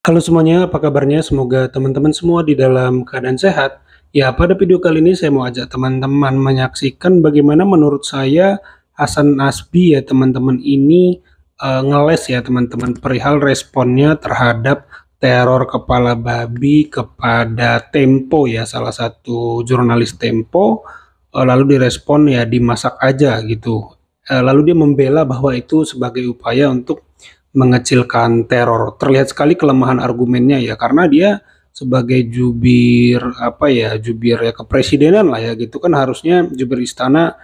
Halo semuanya, apa kabarnya? Semoga teman-teman semua di dalam keadaan sehat. Ya, pada video kali ini saya mau ajak teman-teman menyaksikan bagaimana menurut saya Hasan Nasbi ya teman-teman ini ngeles ya teman-teman perihal responnya terhadap teror kepala babi kepada Tempo ya, salah satu jurnalis Tempo, lalu direspon ya dimasak aja gitu. Lalu dia membela bahwa itu sebagai upaya untuk mengecilkan teror. Terlihat sekali kelemahan argumennya ya, karena dia sebagai jubir apa ya, jubir ya kepresidenan lah ya gitu kan, harusnya jubir istana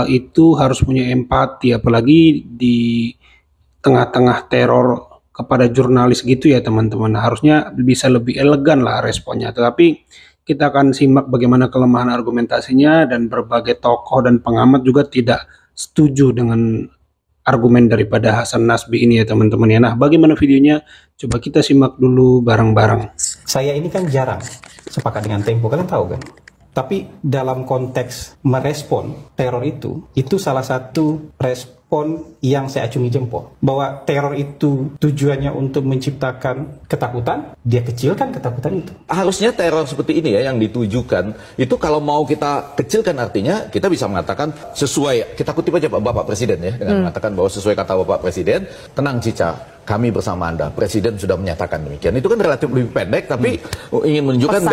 itu harus punya empati, apalagi di tengah-tengah teror kepada jurnalis gitu ya teman-teman. Harusnya bisa lebih elegan lah responnya. Tetapi kita akan simak bagaimana kelemahan argumentasinya, dan berbagai tokoh dan pengamat juga tidak setuju dengan argumen daripada Hasan Nasbi ini ya teman-teman ya. Nah, bagaimana videonya? Coba kita simak dulu bareng-bareng. Saya ini kan jarang sepakat dengan Tempo, kalian tahu kan? Tapi dalam konteks merespon teror itu salah satu respon yang saya acungi jempol. Bahwa teror itu tujuannya untuk menciptakan ketakutan, dia kecilkan ketakutan itu. Harusnya teror seperti ini ya yang ditujukan, itu kalau mau kita kecilkan artinya kita bisa mengatakan sesuai, kita kutip aja Bapak Presiden ya, dengan mengatakan bahwa sesuai kata Bapak Presiden, tenang Cica, kami bersama Anda. Presiden sudah menyatakan demikian. Itu kan relatif lebih pendek, tapi ingin menunjukkan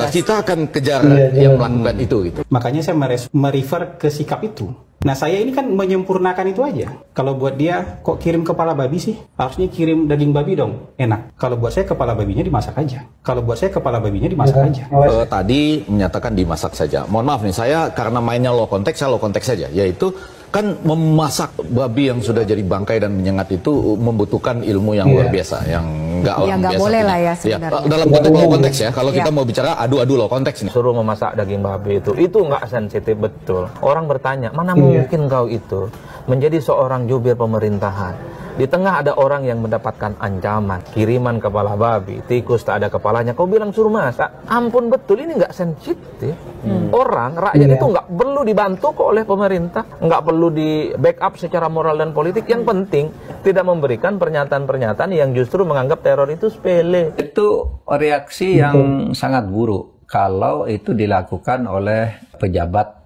kita akan kejar yang melakukan itu gitu. Makanya saya merefer ke sikap itu. Nah, saya ini kan menyempurnakan itu aja. Kalau buat dia, kok kirim kepala babi sih? Harusnya kirim daging babi dong, enak. Kalau buat saya kepala babinya dimasak aja. Kalau buat saya kepala babinya dimasak aja. Tadi menyatakan dimasak saja. Mohon maaf nih, saya karena mainnya low konteks, saya low konteks saja. Yaitu kan memasak babi yang sudah jadi bangkai dan menyengat itu membutuhkan ilmu yang luar biasa, yang nggak boleh lah ya sebenarnya. Dalam konteks low konteks ya, kalau kita mau bicara adu-adu low konteks nih. Suruh memasak daging babi itu nggak sensitif betul. Orang bertanya, mana mungkin kau itu menjadi seorang jubir pemerintahan. Di tengah ada orang yang mendapatkan ancaman, kiriman kepala babi, tikus tak ada kepalanya, kau bilang suruh masak. Ampun betul, ini nggak sensitif. Orang, rakyat itu nggak perlu dibantu kok oleh pemerintah, nggak perlu di backup secara moral dan politik. Yang penting tidak memberikan pernyataan-pernyataan yang justru menganggap teror itu sepele. Itu reaksi yang sangat buruk kalau itu dilakukan oleh pejabat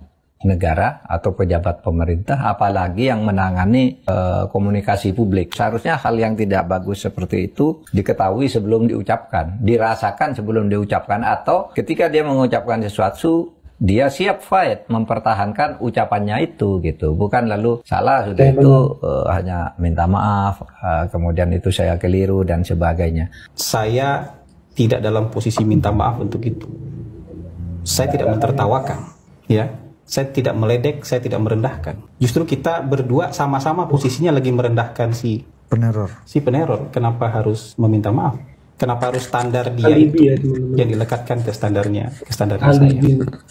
negara atau pejabat pemerintah, apalagi yang menangani komunikasi publik. Seharusnya hal yang tidak bagus seperti itu diketahui sebelum diucapkan, dirasakan sebelum diucapkan, atau ketika dia mengucapkan sesuatu dia siap fight, mempertahankan ucapannya itu gitu. Bukan lalu salah sudah itu hanya minta maaf, kemudian itu saya keliru dan sebagainya. Saya tidak dalam posisi minta maaf untuk itu. Saya tidak mentertawakan, ya. Saya tidak meledek, saya tidak merendahkan. Justru kita berdua sama-sama posisinya lagi merendahkan si peneror. Kenapa harus meminta maaf? Kenapa harus standar dia itu yang dilekatkan ke standarnya saya?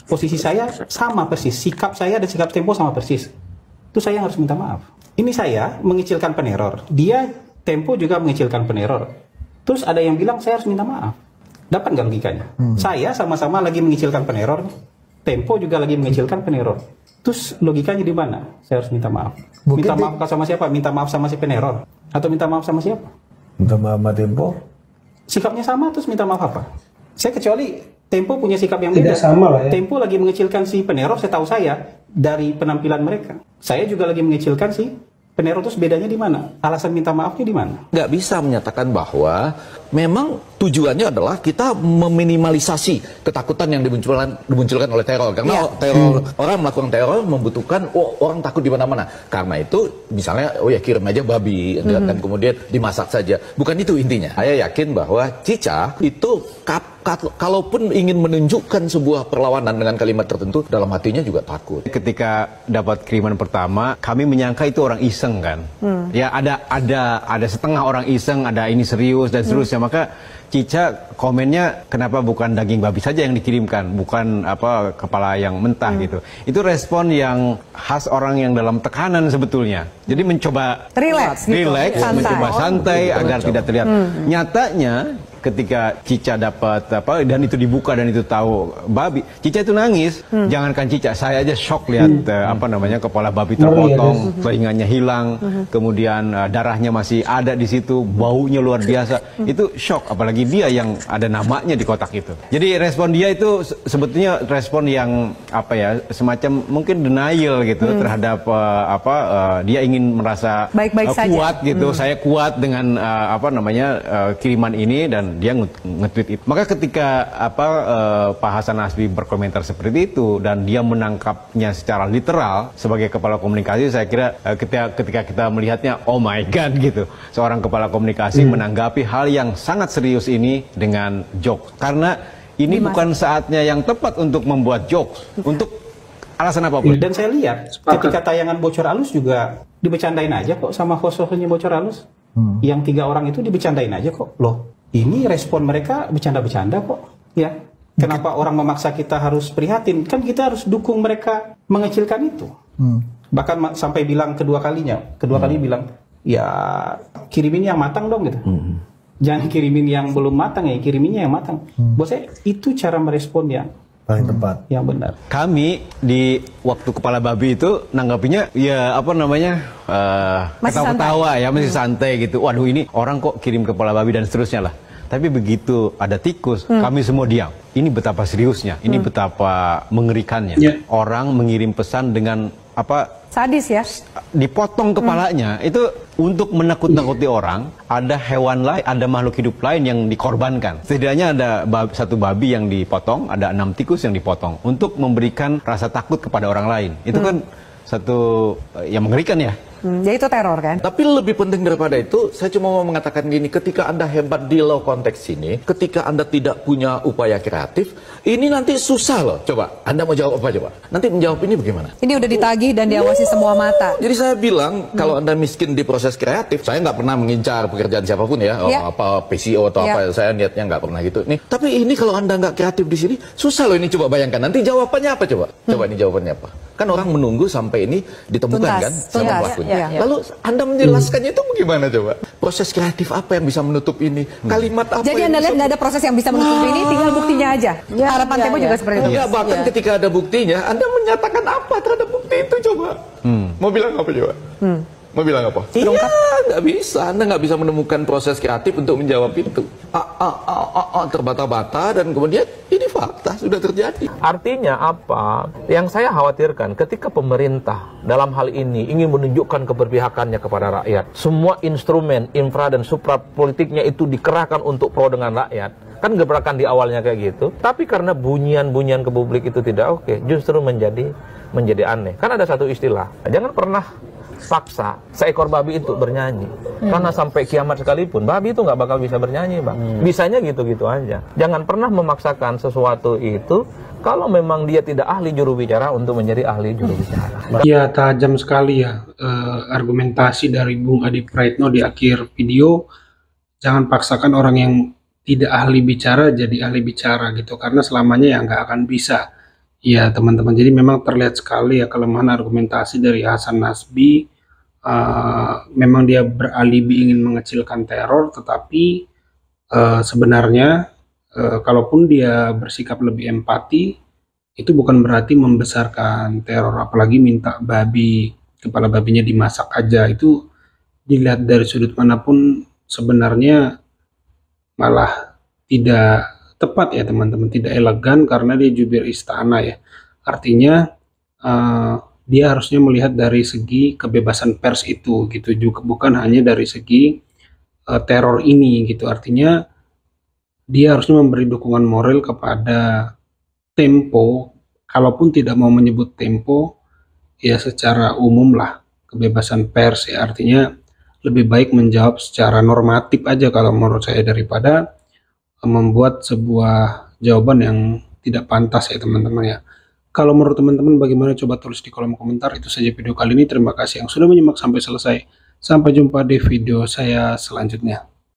Posisi saya sama persis, sikap saya dan sikap Tempo sama persis. Itu saya yang harus minta maaf. Ini saya mengecilkan peneror, dia Tempo juga mengecilkan peneror. Terus ada yang bilang saya harus minta maaf. Dapat nggak logikanya? Saya sama-sama lagi mengecilkan peneror, Tempo juga lagi mengecilkan peneror. Terus logikanya di mana? Saya harus minta maaf. Minta maaf sama siapa? Minta maaf sama si peneror? Atau minta maaf sama siapa? Minta maaf sama Tempo? Sikapnya sama, terus minta maaf apa? Saya kecuali Tempo punya sikap yang beda. Sama lah ya. Tempo lagi mengecilkan si peneror, setahu saya, dari penampilan mereka. Saya juga lagi mengecilkan si peneror, terus bedanya di mana? Alasan minta maafnya di mana? Nggak bisa menyatakan bahwa memang tujuannya adalah kita meminimalisasi ketakutan yang dimunculkan oleh teror. Karena orang melakukan teror membutuhkan orang takut di mana-mana. Karena itu misalnya kirim aja babi dan kemudian dimasak saja. Bukan itu intinya. Saya yakin bahwa Cica itu kalaupun ingin menunjukkan sebuah perlawanan dengan kalimat tertentu, dalam hatinya juga takut. Ketika dapat kiriman pertama, kami menyangka itu orang iseng kan. Ya ada setengah orang iseng, ada ini serius dan seterusnya. Maka Cica komennya, kenapa bukan daging babi saja yang dikirimkan, bukan kepala yang mentah gitu. Itu respon yang khas orang yang dalam tekanan sebetulnya. Jadi mencoba relax, mencoba santai agar tidak terlihat. Nyatanya ketika Cica dapat apa dan itu dibuka dan itu tahu babi, Cica itu nangis. Jangankan Cica, saya aja shock lihat apa namanya kepala babi terpotong, telinganya hilang, kemudian darahnya masih ada di situ, baunya luar biasa. Itu shock, apalagi dia yang ada namanya di kotak itu. Jadi respon dia itu sebetulnya respon yang apa ya, semacam mungkin denial gitu terhadap dia ingin merasa baik-baik kuat gitu. Saya kuat dengan kiriman ini, dan dia nge-tweet itu. Maka ketika Pak Hasan Nasbi berkomentar seperti itu dan dia menangkapnya secara literal sebagai kepala komunikasi, saya kira ketika kita melihatnya, oh my god gitu, seorang kepala komunikasi menanggapi hal yang sangat serius ini dengan jokes, karena ini bukan saatnya yang tepat untuk membuat jokes untuk alasan apapun. Dan saya lihat ketika tayangan Bocor Alus juga dibecandain aja kok sama host-hostnya Bocor Alus. Yang 3 orang itu dibecandain aja kok. Loh, ini respon mereka bercanda-bercanda kok. Ya, kenapa orang memaksa kita harus prihatin? Kan kita harus dukung mereka mengecilkan itu. Bahkan sampai bilang kedua kali bilang, ya kirimin yang matang dong gitu. Jangan kirimin yang belum matang, ya kiriminnya yang matang. Buat saya itu cara merespon yang paling tepat, yang benar. Kami di waktu kepala babi itu nanggapinya ya ketawa-tawa ya, masih santai gitu. Waduh, ini orang kok kirim kepala babi dan seterusnya lah. Tapi begitu ada tikus, kami semua diam. Ini betapa seriusnya, ini betapa mengerikannya. Orang mengirim pesan dengan sadis ya, dipotong kepalanya itu untuk menakut-nakuti orang. Ada hewan lain, ada makhluk hidup lain yang dikorbankan. Setidaknya ada satu babi yang dipotong, ada 6 tikus yang dipotong untuk memberikan rasa takut kepada orang lain. Itu kan satu yang mengerikan ya. Ya itu teror kan. Tapi lebih penting daripada itu, saya cuma mau mengatakan gini, ketika Anda hebat di low konteks ini, ketika Anda tidak punya upaya kreatif, ini nanti susah loh. Coba, Anda mau jawab apa coba? Nanti menjawab ini bagaimana? Ini udah ditagih dan diawasi semua mata. Jadi saya bilang, kalau Anda miskin di proses kreatif, saya nggak pernah mengincar pekerjaan siapapun ya, apa PCO atau apa, saya niatnya nggak pernah gitu. Nih, tapi ini kalau Anda nggak kreatif di sini, susah loh ini. Coba bayangkan, nanti jawabannya apa coba? Coba ini jawabannya apa? Kan orang menunggu sampai ini ditemukan kan, sama pelakunya. Lalu Anda menjelaskannya itu bagaimana coba? Proses kreatif apa yang bisa menutup ini? Kalimat apa? Jadi Anda lihat nggak ada proses yang bisa menutup ini, tinggal buktinya aja. Harapan Tempo juga seperti itu. Enggak, bahkan ketika ada buktinya, Anda menyatakan apa terhadap bukti itu coba? Mau bilang apa coba? Mau bilang apa? Iya, nggak bisa. Anda nggak bisa menemukan proses kreatif untuk menjawab itu. Terbata-bata, dan kemudian ini fakta sudah terjadi. Artinya apa? Yang saya khawatirkan ketika pemerintah dalam hal ini ingin menunjukkan keberpihakannya kepada rakyat, semua instrumen infra dan supra politiknya itu dikerahkan untuk pro dengan rakyat. Kan gebrakan di awalnya kayak gitu. Tapi karena bunyian-bunyian ke publik itu tidak oke, justru menjadi aneh. Kan ada satu istilah, jangan pernah paksa seekor babi itu bernyanyi, karena sampai kiamat sekalipun babi itu nggak bakal bisa bernyanyi, Bang. Bisanya gitu-gitu aja. Jangan pernah memaksakan sesuatu itu kalau memang dia tidak ahli juru bicara untuk menjadi ahli juru bicara. Ya, tajam sekali ya argumentasi dari Bung Adi Praitno di akhir video. Jangan paksakan orang yang tidak ahli bicara jadi ahli bicara gitu, karena selamanya ya nggak akan bisa. Ya teman-teman, jadi memang terlihat sekali ya kelemahan argumentasi dari Hasan Nasbi. Memang dia beralibi ingin mengecilkan teror, tetapi sebenarnya kalaupun dia bersikap lebih empati, itu bukan berarti membesarkan teror. Apalagi minta kepala babinya dimasak aja, itu dilihat dari sudut manapun sebenarnya malah tidak tepat ya teman-teman, tidak elegan, karena dia jubir istana ya. Artinya dia harusnya melihat dari segi kebebasan pers itu gitu, juga bukan hanya dari segi teror ini gitu. Artinya dia harusnya memberi dukungan moral kepada Tempo, kalaupun tidak mau menyebut Tempo ya secara umum lah, kebebasan pers ya. Artinya lebih baik menjawab secara normatif aja kalau menurut saya, daripada membuat sebuah jawaban yang tidak pantas ya teman-teman ya. Kalau menurut teman-teman bagaimana, coba tulis di kolom komentar. Itu saja video kali ini. Terima kasih yang sudah menyimak sampai selesai. Sampai jumpa di video saya selanjutnya.